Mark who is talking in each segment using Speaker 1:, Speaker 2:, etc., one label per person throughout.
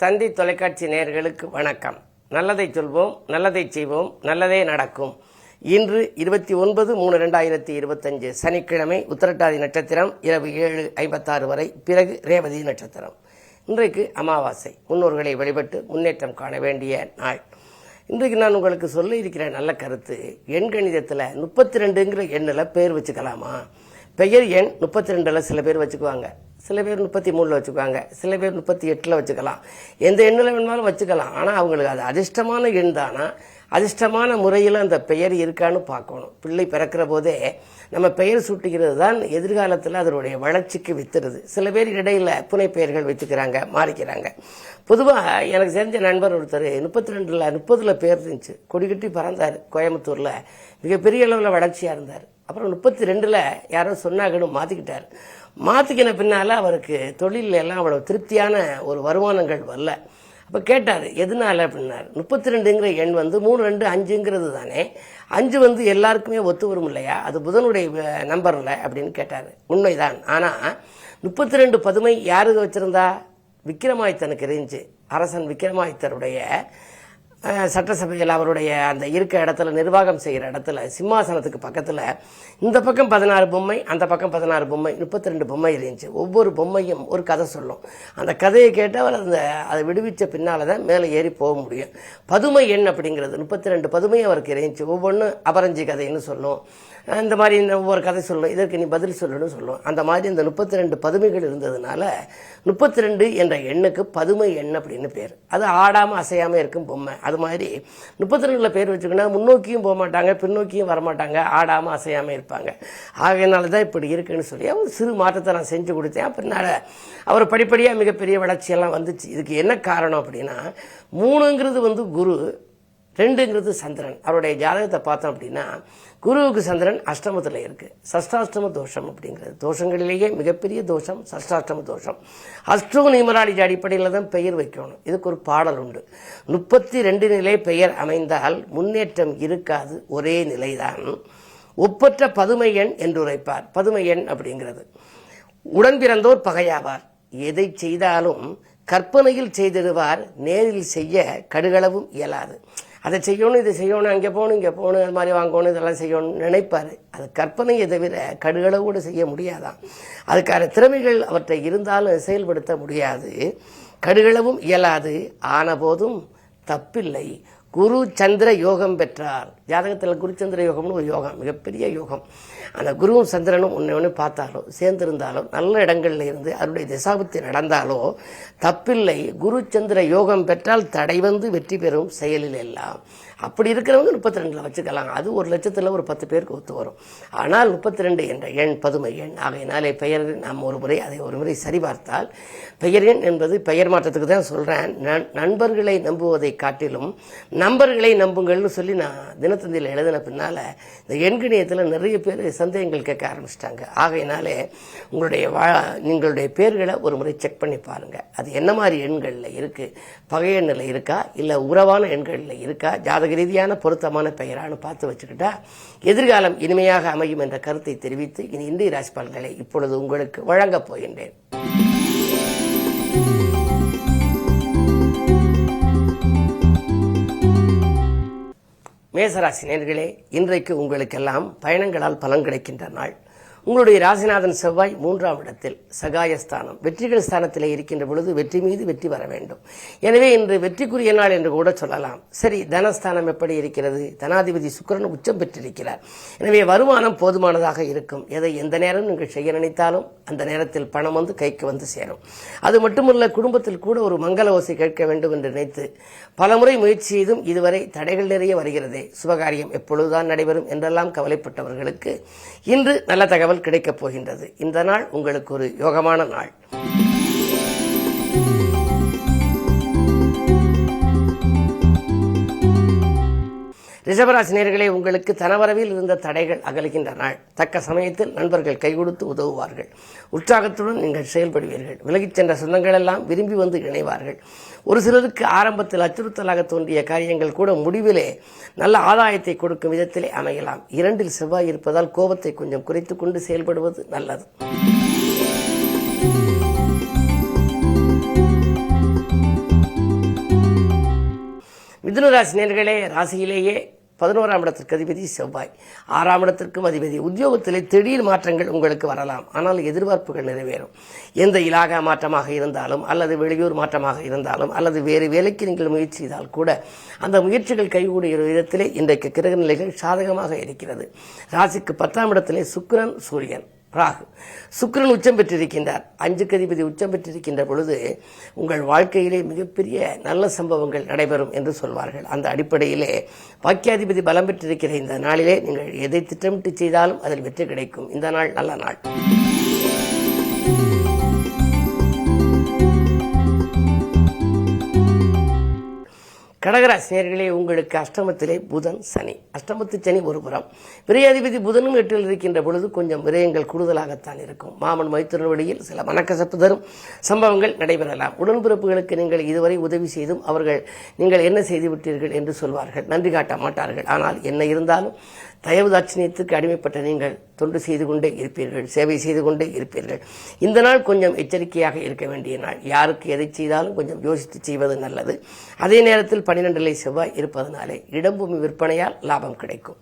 Speaker 1: தந்தி தொலைக்காட்சி நேயர்களுக்கு வணக்கம். நல்லதை சொல்வோம், நல்லதை செய்வோம், நல்லதே நடக்கும். இன்று 29/3/2025 சனிக்கிழமை, உத்திரட்டாதி நட்சத்திரம் இரவு 7:56 வரை, பிறகு ரேவதி நட்சத்திரம். இன்றைக்கு அமாவாசை. முன்னோர்களை வழிபட்டு முன்னேற்றம் காண வேண்டிய நாள். இன்றைக்கு நான் உங்களுக்கு சொல்ல இருக்கிற நல்ல கருத்து, எண்கணிதத்தில் 32ங்கிற எண்ணில் பேர் வச்சுக்கலாமா? பெயர் எண் 32ல் சில பேர் வச்சுக்குவாங்க, சில பேர் 33ல் வச்சுக்குவாங்க, சில பேர் 38ல் வச்சுக்கலாம். எந்த எண்ணில் வேணுமாலும் வச்சுக்கலாம். ஆனால் அவங்களுக்கு அது அதிர்ஷ்டமான எண் தானா, அதிர்ஷ்டமான முறையில் அந்த பெயர் இருக்கான்னு பார்க்கணும். பிள்ளை பிறக்கிற போதே நம்ம பெயர் சூட்டுகிறது தான் எதிர்காலத்தில் அதனுடைய வளர்ச்சிக்கு வித்துறது. சில பேர் இடையில புனை பெயர்கள் வச்சுக்கிறாங்க, மாறிக்கிறாங்க. பொதுவாக எனக்கு தெரிஞ்ச நண்பர் ஒருத்தர் 32ல் 30ல் பேர் இருந்துச்சு, கொடிக்கட்டி பறந்தார். கோயம்புத்தூரில் மிகப்பெரிய அளவில் வளர்ச்சியாக இருந்தார். அப்புறம் 32ல் யாரோ சொன்னாங்கன்னு மாற்றிக்கிட்டார். மாற்றிக்கின பின்னால் அவருக்கு தொழில் எல்லாம் அவ்வளோ திருப்தியான ஒரு வருமானங்கள் வரல. அப்போ கேட்டார், எதனால அப்படின்னார். 32ங்கிற எண் 3, 2, 5ங்கிறது தானே, 5 எல்லாருக்குமே ஒத்து வரும் இல்லையா, அது புதனுடைய நம்பரில் அப்படின்னு கேட்டார். உண்மைதான். ஆனால் 32 பதுமை யாருக்கு வச்சிருந்தா? விக்ரமாதித்தனுக்கு இருந்துச்சு. அரசன் விக்ரமாதித்தருடைய சட்டசபையில் அவருடைய அந்த இருக்க இடத்துல, நிர்வாகம் செய்கிற இடத்துல, சிம்மாசனத்துக்கு பக்கத்தில் இந்த பக்கம் 16 பொம்மை, அந்த பக்கம் 16 பொம்மை, 32 பொம்மை இருந்துச்சு. ஒவ்வொரு பொம்மையும் ஒரு கதை சொல்லும். அந்த கதையை கேட்டவர் அதை விடுவிச்ச பின்னால் தான் மேலே ஏறி போக முடியும். பதுமை எண் அப்படிங்கிறது 32 பதுமை அவருக்கு இருந்துச்சு. ஒவ்வொன்றும் அபரஞ்சி கதைன்னு சொல்லும். இந்த மாதிரி ஒவ்வொரு கதை சொல்லும், இதற்கு நீ பதில் சொல்லணும்னு சொல்லும். அந்த மாதிரி இந்த 32 பதுமைகள் இருந்ததுனால 32 என்ற எண்ணுக்கு பதுமை எண் அப்படின்னு பேர். அது ஆடாமல் அசையாமல் இருக்கும் பொம்மை. அது மாதிரி 32ல் பேர் வச்சுக்கோன்னா முன்னோக்கியும் போக மாட்டாங்க, பின்னோக்கியும் வரமாட்டாங்க, ஆடாமல் அசையாமல் இருப்பாங்க. ஆகையினால தான் இப்படி இருக்குன்னு சொல்லி ஒரு சிறு மாற்றத்தை நான் செஞ்சு கொடுத்தேன். பின்னால் அவர் படிப்படியாக மிகப்பெரிய வளர்ச்சியெல்லாம் வந்துச்சு. இதுக்கு என்ன காரணம் அப்படின்னா, 3ங்கிறது குரு, 2ங்கிறது சந்திரன். அவருடைய ஜாதகத்தை பார்த்தோம் அப்படின்னா, குருவுக்கு சந்திரன் அஷ்டமத்தில் இருக்குது. சஷ்டாஷ்டம தோஷம் அப்படிங்கிறது தோஷங்களிலேயே மிகப்பெரிய தோஷம் சஷ்டாஷ்டம தோஷம். அஷ்டோ நியூமராலஜி அடிப்படையில் தான் பெயர் வைக்கணும். இதுக்கு ஒரு பாடல் உண்டு. 32 நிலை பெயர் அமைந்தால் முன்னேற்றம் இருக்காது, ஒரே நிலைதான். ஒப்பற்ற பதுமை எண் என்று உரைப்பார். பதுமை எண் அப்படிங்கிறது உடன் பிறந்தோர் பகையாவார். எதை செய்தாலும் கற்பனையில் செய்திடுவார், நேரில் செய்ய கடுகளவும் இயலாது. அதை செய்யணும், இதை செய்யணும், அங்கே போகணும், இங்கே போகணும், அது மாதிரி வாங்கணும், இதெல்லாம் செய்யணும்னு நினைப்பார். அது கற்பனையை தவிர கடுகளவு கூட செய்ய முடியாதான். அதுக்கான திறமைகள் அவற்றை இருந்தாலும் செயல்படுத்த முடியாது, கடுகளவும் இயலாது. ஆன போதும் தப்பில்லை, குரு சந்திர யோகம் பெற்றார். ஜாதகத்தில் குருச்சந்திர யோகம்னு ஒரு யோகம், மிகப்பெரிய யோகம். அந்த குருவும் சந்திரனும் ஒன்று பார்த்தாலோ, சேர்ந்திருந்தாலோ, நல்ல இடங்கள்ல இருந்து அவருடைய திசாபுத்தி நடந்தாலோ தப்பில்லை. குரு சந்திர யோகம் பெற்றால் தடை வெற்றி பெறும் செயலில் எல்லாம். அப்படி இருக்கிறவங்க 32ல் வச்சுக்கலாம். அது 1,00,000ல் ஒரு 10 பேருக்கு ஒத்து வரும். ஆனால் 32 என்ற எண் பதுமை எண். ஆகையினாலே பெயர் நாம் ஒரு முறை அதை ஒரு முறை சரிபார்த்தால், பெயர் எண் என்பது பெயர் மாற்றத்துக்கு தான் சொல்கிறேன். நண்பர்களை நம்புவதை காட்டிலும் நம்பர்களை நம்புங்கள்னு சொல்லி நான் தினத்தந்தியில் எழுதின பின்னால் இந்த எண்கணியத்தில் நிறைய பேர் சந்தேகங்கள் கேட்க ஆரம்பிச்சிட்டாங்க. ஆகையினாலே உங்களுடைய பேர்களை ஒரு முறை செக் பண்ணி பாருங்கள். அது என்ன மாதிரி எண்களில் இருக்குது, பகை எண்ணில் இருக்கா, இல்லை உறவான எண்களில் இருக்கா, ஜாதக ரீதியான பொருத்தமான பெயரானு பார்த்து வச்சுக்கிட்டா எதிர்காலம் இனிமையாக அமையும் என்ற கருத்தை தெரிவித்து இனி இந்திய ராசி பலன்களை இப்பொழுது உங்களுக்கு வழங்கப் போகின்றேன். மேசராசி நேயர்களே, இன்றைக்கு உங்களுக்கெல்லாம் பயணங்களால் பலன் கிடைக்கின்ற நாள். உங்களுடைய ராசிநாதன் செவ்வாய் 3ஆம் இடத்தில் சகாயஸ்தானம், வெற்றிகள் ஸ்தானத்திலே இருக்கின்ற பொழுது வெற்றி மீது வெற்றி வர வேண்டும். எனவே இன்று வெற்றிக்குரிய நாள் என்று கூட சொல்லலாம். சரி, தனஸ்தானம் எப்படி இருக்கிறது? தனாதிபதி சுக்கிரன் உச்சம் பெற்றிருக்கிறார். எனவே வருமானம் போதுமானதாக இருக்கும். எதை எந்த நேரம் நீங்கள் செய்ய நினைத்தாலும் அந்த நேரத்தில் பணம் கைக்கு சேரும். அது மட்டுமல்ல, குடும்பத்தில் கூட ஒரு மங்கள ஓசை கேட்க வேண்டும் என்று நினைத்து பலமுறை முயற்சி செய்தும் இதுவரை தடைகள் நிறைய வருகிறதே, சுபகாரியம் எப்பொழுதுதான் நடைபெறும் என்றெல்லாம் கவலைப்பட்டவர்களுக்கு இன்று நல்ல தகவல் கிடைக்கப் போகின்றது. இந்த நாள் உங்களுக்கு ஒரு யோகமான நாள். ரிஷபராசி நேயர்களே, உங்களுக்கு தனவரவில் இருந்த தடைகள் அகலுகின்ற நாள். தக்க சமயத்தில் நண்பர்கள் கை கொடுத்து உதவுவார்கள். உற்சாகத்துடன் நீங்கள் செயல்படுவீர்கள். விலகிச் சென்ற சொந்தங்கள் எல்லாம் விரும்பி இணைவார்கள். ஒரு சிலருக்கு ஆரம்பத்தில் அச்சுறுத்தலாக தோன்றிய காரியங்கள் கூட முடிவிலே நல்ல ஆதாயத்தை கொடுக்கும் விதத்திலே அமையலாம். 2ல் செவ்வாய் இருப்பதால் கோபத்தை கொஞ்சம் குறைத்துக் கொண்டு செயல்படுவது நல்லது. மிதுன ராசி நேயர்களே, ராசியிலேயே 11ஆம் இடத்திற்கு அதிபதி செவ்வாய், 6ஆம் இடத்திற்கும் அதிபதி. உத்தியோகத்திலே திடீர் மாற்றங்கள் உங்களுக்கு வரலாம், ஆனால் எதிர்பார்ப்புகள் நிறைவேறும். எந்த இலாகா மாற்றமாக இருந்தாலும் அல்லது வெளியூர் மாற்றமாக இருந்தாலும் அல்லது வேறு வேலைக்கு நீங்கள் முயற்சி செய்தால் கூட அந்த முயற்சிகள் கைகூடுகிற விதத்திலே இன்றைக்கு கிரக நிலைகள் சாதகமாக இருக்கிறது. ராசிக்கு 10ஆம் இடத்திலே சுக்கிரன், சூரியன், ராகு. சுக்கிரன் உச்சம் பெற்றிருக்கின்றார். 5க்கு அதிபதி உச்சம் பெற்றிருக்கின்ற பொழுது உங்கள் வாழ்க்கையிலே மிகப்பெரிய நல்ல சம்பவங்கள் நடைபெறும் என்று சொல்வார்கள். அந்த அடிப்படையிலே பாக்கியாதிபதி பலம் பெற்றிருக்கிற இந்த நாளிலே நீங்கள் எதை திட்டமிட்டு செய்தாலும் அதில் வெற்றி கிடைக்கும். இந்த நாள் நல்ல நாள். கடகராசி நேயர்களே, உங்களுக்கு அஷ்டமத்திலே புதன், சனி. அஷ்டமத்து சனி ஒரு புறம், விரையாதிபதி புதனும் 8ல் இருக்கின்ற பொழுது கொஞ்சம் விரயங்கள் கூடுதலாகத்தான் இருக்கும். மாமன் மைத்துனர் வழியில் சில மனக்கசப்பு தரும் சம்பவங்கள் நடைபெறலாம். உடன்பிறப்புகளுக்கு நீங்கள் இதுவரை உதவி செய்தும் அவர்கள் நீங்கள் என்ன செய்து விட்டீர்கள் என்று சொல்வார்கள், நன்றி காட்ட மாட்டார்கள். ஆனால் என்ன இருந்தாலும் தயவு தாட்சிணியத்துக்கு அடிமைப்பட்ட நீங்கள் தொண்டு செய்து கொண்டே இருப்பீர்கள், சேவை செய்து கொண்டே இருப்பீர்கள். இந்த நாள் கொஞ்சம் எச்சரிக்கையாக இருக்க வேண்டிய நாள். யாருக்கு எதை செய்தாலும் கொஞ்சம் யோசித்து செய்வது நல்லது. அதே நேரத்தில் 12லே செவ்வாய் இருப்பதனாலே இடம்பூமி விற்பனையால் லாபம் கிடைக்கும்.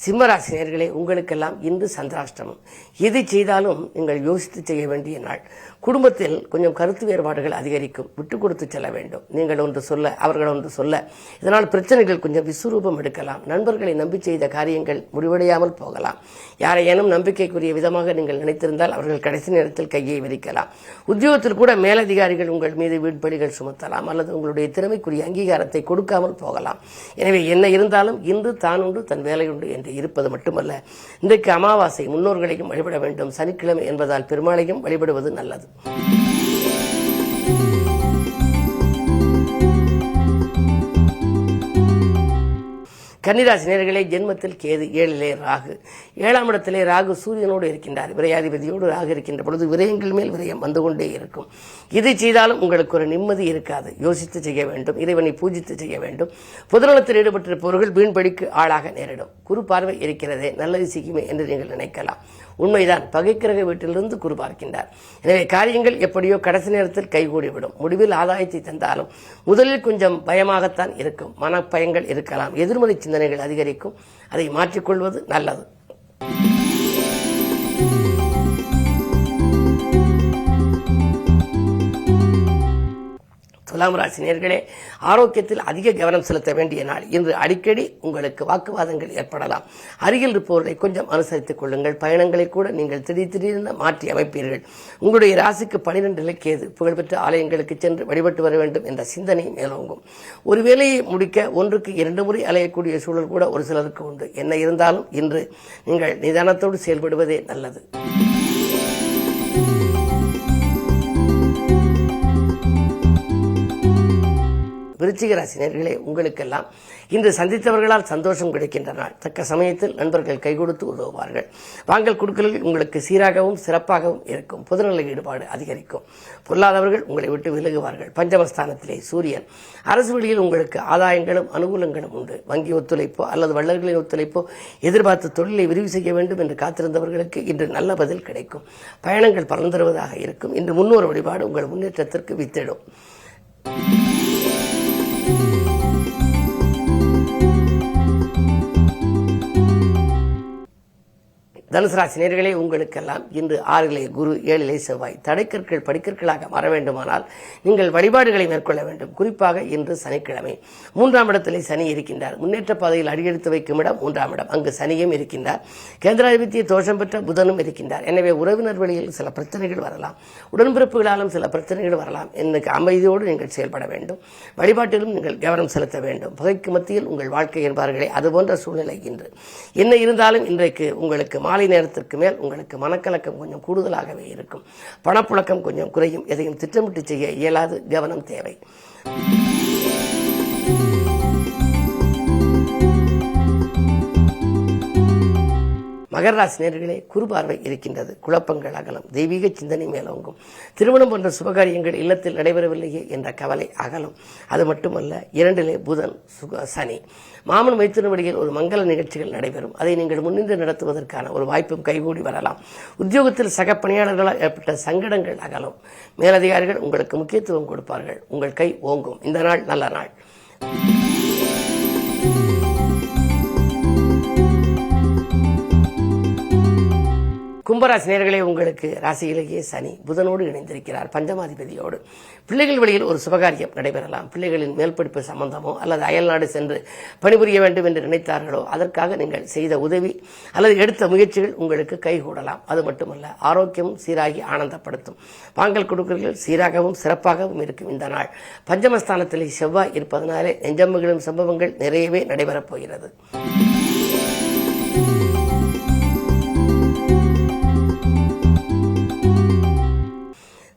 Speaker 1: சிம்மராசி நேயர்களே, உங்களுக்கெல்லாம் இன்று சந்திராஷ்டமம். எதை செய்தாலும் நீங்கள் யோசித்து செய்ய வேண்டிய நாள். குடும்பத்தில் கொஞ்சம் கருத்து வேறுபாடுகள் அதிகரிக்கும். விட்டு கொடுத்து செல்ல வேண்டும். நீங்கள் ஒன்று சொல்ல அவர்கள் ஒன்று சொல்ல இதனால் பிரச்சனைகள் கொஞ்சம் விஸ்வரூபம் எடுக்கலாம். நண்பர்களை நம்பி செய்த காரியங்கள் முடிவடையாமல் போகலாம். யாரையேனும் நம்பிக்கைக்குரிய விதமாக நீங்கள் நினைத்திருந்தால் அவர்கள் கடைசி நேரத்தில் கையை விரிக்கலாம். உத்தியோகத்தில் கூட மேலதிகாரிகள் உங்கள் மீது வீட்படிகள் சுமத்தலாம் அல்லது உங்களுடைய திறமைக்குரிய அங்கீகாரத்தை கொடுக்காமல் போகலாம். எனவே என்ன இருந்தாலும் இன்று தான் உண்டு தன் வேலையுண்டு என்று இருப்பது மட்டுமல்ல, இன்றைக்கு அமாவாசை, முன்னோர்களையும் வழிபட வேண்டும். சனிக்கிழமை என்பதால் பெருமாளையும் வழிபடுவது நல்லது. கன்னிராசி நேயர்களே, ஜென்மத்தில் கேது, 7லே ராகு. 7ஆம் இடத்திலே ராகு சூரியனோடு இருக்கின்றார். விரையாதிபதியோடு ராகு இருக்கின்ற பொழுது விரயங்கள் மேல் விரயம் வந்து கொண்டே இருக்கும். இதை செய்தாலும் உங்களுக்கு ஒரு நிம்மதி இருக்காது. யோசித்து செய்ய வேண்டும். இறைவனை பூஜித்து செய்ய வேண்டும். பொதுநலத்தில் ஈடுபட்டிருப்பவர்கள் வீண்படிக்கு ஆளாக நேரிடும். குரு பார்வை இருக்கிறதே, நல்லது செய்யுமே என்று நீங்கள் நினைக்கலாம். உண்மைதான், பகைக்கிரக வீட்டிலிருந்து குரு பார்க்கின்றார். எனவே காரியங்கள் எப்படியோ கடைசி நேரத்தில் கைகூடிவிடும். முடிவில் ஆதாயத்தை தந்தாலும் முதலில் கொஞ்சம் பயமாகத்தான் இருக்கும். மனப்பயங்கள் இருக்கலாம். எதிர்மறை சிந்தனைகள் அதிகரிக்கும். அதை மாற்றிக்கொள்வது நல்லது. துலாம் ராசி நேயர்களே, ஆரோக்கியத்தில் அதிக கவனம் செலுத்த வேண்டிய நாள். இன்று அடிக்கடி உங்களுக்கு வாக்குவாதங்கள் ஏற்படலாம். அருகில் இருப்பவர்களை கொஞ்சம் அனுசரித்துக் கொள்ளுங்கள். பயணங்களை கூட நீங்கள் திடீரென மாற்றி அமைப்பீர்கள். உங்களுடைய ராசிக்கு 12லே கேது. புகழ்பெற்ற ஆலயங்களுக்கு சென்று வழிபட்டு வர வேண்டும் என்ற சிந்தனை மேலோங்கும். ஒரு வேலையை முடிக்க 1க்கு 2 முறை அலையக்கூடிய சூழல் கூட ஒரு சிலருக்கு உண்டு. என்ன இருந்தாலும் இன்று நீங்கள் நிதானத்தோடு செயல்படுவதே நல்லது. விருச்சிக ராசி நேயர்களே, உங்களுக்கெல்லாம் இன்று சந்தித்தவர்களால் சந்தோஷம் கிடைக்கின்ற நாள். தக்க சமயத்தில் நண்பர்கள் கை கொடுத்து உதவுவார்கள். வாங்கல் கொடுக்கல்கள் உங்களுக்கு சீராகவும் சிறப்பாகவும் இருக்கும். பொதுநல ஈடுபாடு அதிகரிக்கும். பொருளாதவர்கள் உங்களை விட்டு விலகுவார்கள். பஞ்சமஸ்தானத்திலே சூரியன். அரசு வழியில் உங்களுக்கு ஆதாயங்களும் அனுகூலங்களும் உண்டு. வங்கி ஒத்துழைப்போ அல்லது வள்ளல்களின் ஒத்துழைப்போ எதிர்பார்த்து தொழிலை விரிவு செய்ய வேண்டும் என்று காத்திருந்தவர்களுக்கு இன்று நல்ல பதில் கிடைக்கும். பயணங்கள் பலன் தருவதாக இருக்கும். இன்று முன்னோர் வழிபாடு உங்கள் முன்னேற்றத்திற்கு வித்திடும். தனுசு ராசி நேயர்களே, உங்களுக்கெல்லாம் இன்று 6லே குரு, 7லே செவ்வாய். தடைக்கற்கள் படிக்கற்களாக மாற வேண்டுமானால் நீங்கள் வழிபாடுகளை மேற்கொள்ள வேண்டும். குறிப்பாக இன்று சனிக்கிழமை. 3ஆம் இடத்திலே சனி இருக்கின்றார். முன்னேற்ற பாதையில் அடியெடுத்து வைக்கும் இடம் 3ஆம் இடம். அங்கு சனியும் இருக்கின்றார். கேந்திராதிபத்திய தோஷம் பெற்ற புதனும் இருக்கின்றார். எனவே உறவினர் வழியில் சில பிரச்சனைகள் வரலாம். உடன்பிறப்புகளாலும் சில பிரச்சனைகள் வரலாம். இன்னைக்கு அமைதியோடு நீங்கள் செயல்பட வேண்டும். வழிபாட்டிலும் நீங்கள் கவனம் செலுத்த வேண்டும். பகைக்கு மத்தியில் உங்கள் வாழ்க்கை என்பார்களே, அதுபோன்ற சூழ்நிலை இன்று. என்ன இருந்தாலும் இன்றைக்கு உங்களுக்கு மாலை நேரத்திற்கு மேல் உங்களுக்கு மனக்கலக்கம் கொஞ்சம் கூடுதலாகவே இருக்கும். பணப்புழக்கம் கொஞ்சம் குறையும். எதையும் திட்டமிட்டு செய்ய இயலாது. கவனம் தேவை. மகர ராசி நேயர்களே, குரு பார்வை இருக்கின்றது. குழப்பங்கள் அகலும், தெய்வீக சிந்தனை மேலோங்கும். திருமணம் போன்ற சுபகாரியங்கள் இல்லத்தில் நடைபெறவில்லையே என்ற கவலை அகலும். அது மட்டுமல்ல, 2 புதன் சனி, மாமன் மைத்துன வழியில் ஒரு மங்கள நிகழ்ச்சிகள் நடைபெறும். அதை நீங்கள் முன்னின்று நடத்துவதற்கான ஒரு வாய்ப்பும் கைகூடி வரலாம். உத்தியோகத்தில் சக பணியாளர்களால் ஏற்பட்ட சங்கடங்கள் அகலும். மேலதிகாரிகள் உங்களுக்கு முக்கியத்துவம் கொடுப்பார்கள். உங்கள் கை ஓங்கும். இந்த நாள் நல்ல நாள். கும்பராசி நேயர்களே, உங்களுக்கு ராசியிலேயே சனி புதனோடு இணைந்திருக்கிறார், பஞ்சமாதிபதியோடு. பிள்ளைகள் வழியில் ஒரு சுபகாரியம் நடைபெறலாம். பிள்ளைகளின் மேல்படிப்பு சம்பந்தமோ அல்லது அயல்நாடு சென்று பணிபுரிய வேண்டும் என்று நினைத்தார்களோ அதற்காக நீங்கள் செய்த உதவி அல்லது எடுத்த முயற்சிகள் உங்களுக்கு கைகூடலாம். அது மட்டுமல்ல, ஆரோக்கியமும் சீராகி ஆனந்தப்படுத்தும். வாங்கல் கொடுக்கல்கள் சீராகவும் சிறப்பாகவும் இருக்கும். இந்த நாள் பஞ்சமஸ்தானத்திலே செவ்வாய் இருப்பதனாலே நெஞ்சம்புகளும் சம்பவங்கள் நிறையவே நடைபெறப் போகிறது.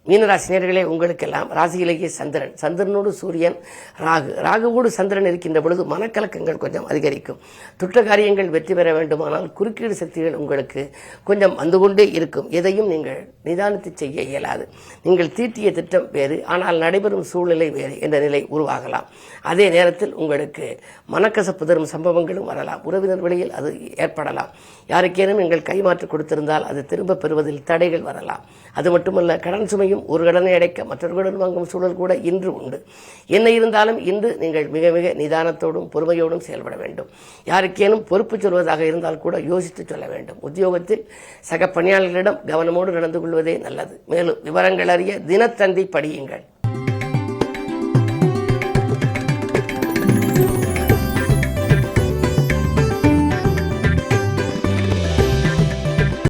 Speaker 1: மீனராசி நேயர்களே, உங்களுக்கெல்லாம் ராசியிலேயே சந்திரனோடு சூரியன், ராகுவோடு சந்திரன் இருக்கின்ற பொழுது மனக்கலக்கங்கள் கொஞ்சம் அதிகரிக்கும். துற்ற காரியங்கள் வெற்றி பெற வேண்டுமானால் குறுக்கீடு சக்திகள் உங்களுக்கு கொஞ்சம் வந்து கொண்டே இருக்கும். எதையும் நீங்கள் நிதானித்து செய்ய இயலாது. நீங்கள் தீட்டிய திட்டம் வேறு, ஆனால் நடைபெறும் சூழ்நிலை வேறு என்ற நிலை உருவாகலாம். அதே நேரத்தில் உங்களுக்கு மனக்கசப்பு தரும் சம்பவங்களும் வரலாம். உறவினர் வழியில் அது ஏற்படலாம். யாருக்கேனும் நீங்கள் கைமாற்றி கொடுத்திருந்தால் அது திரும்ப பெறுவதில் தடைகள் வரலாம். அது மட்டுமல்ல, கடன் சுமையும் ஒரு கடனை அடைக்க மற்றொரு கடன் வாங்கும் சூழல் கூட இன்று உண்டு. என்ன இருந்தாலும் இன்று நீங்கள் மிக மிக நிதானத்தோடும் பொறுமையோடும் செயல்பட வேண்டும். யாருக்கேனும் பொறுப்பு சொல்வதாக இருந்தால் கூட யோசித்து சொல்ல வேண்டும். உத்தியோகத்தில் சக பணியாளர்களிடம் கவனமோடு நடந்து கொள்வதே நல்லது. மேலும் விவரங்கள் அறிய தினத்தந்தி படியுங்கள்.